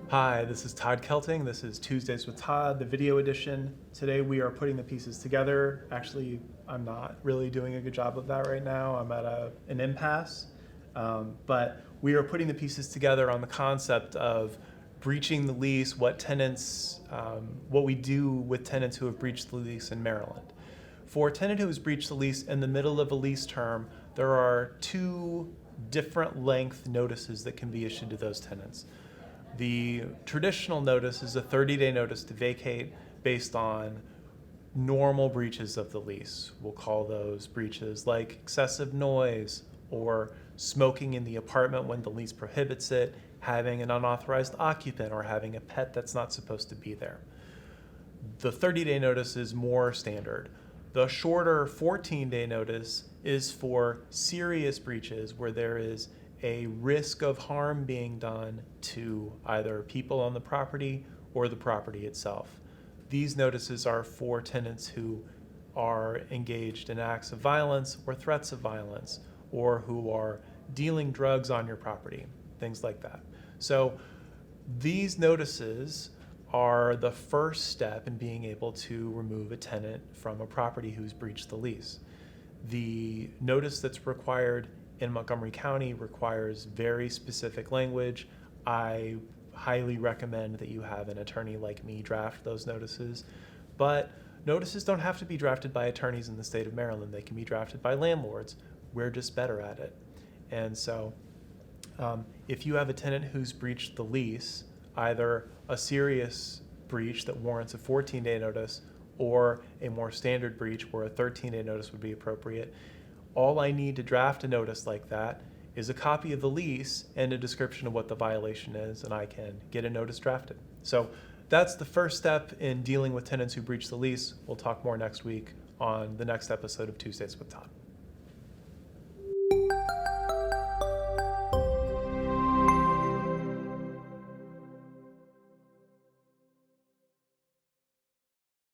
Hi, this is Todd Kelting. This is Tuesdays with Todd, the video edition. Today we are putting the pieces together. Actually, I'm not really doing a good job of that right now. I'm at an impasse. But we are putting the pieces together on the concept of breaching the lease, what we do with tenants who have breached the lease in Maryland. For a tenant who has breached the lease in the middle of a lease term, there are two different length notices that can be issued to those tenants. The traditional notice is a 30-day notice to vacate based on normal breaches of the lease. We'll call those breaches like excessive noise or smoking in the apartment when the lease prohibits it, having an unauthorized occupant, or having a pet that's not supposed to be there. The 30-day notice is more standard. The shorter 14-day notice is for serious breaches where there is a risk of harm being done to either people on the property or the property itself. These notices are for tenants who are engaged in acts of violence or threats of violence, or who are dealing drugs on your property, things like that. So these notices are the first step in being able to remove a tenant from a property who's breached the lease. The notice that's required in Montgomery County requires very specific language. I highly recommend that you have an attorney like me draft those notices. But notices don't have to be drafted by attorneys in the state of Maryland. They can be drafted by landlords. We're just better at it. And so if you have a tenant who's breached the lease, either a serious breach that warrants a 14-day notice or a more standard breach where a 13-day notice would be appropriate, all I need to draft a notice like that is a copy of the lease and a description of what the violation is, and I can get a notice drafted. So that's the first step in dealing with tenants who breach the lease. We'll talk more next week on the next episode of Tuesdays with Todd.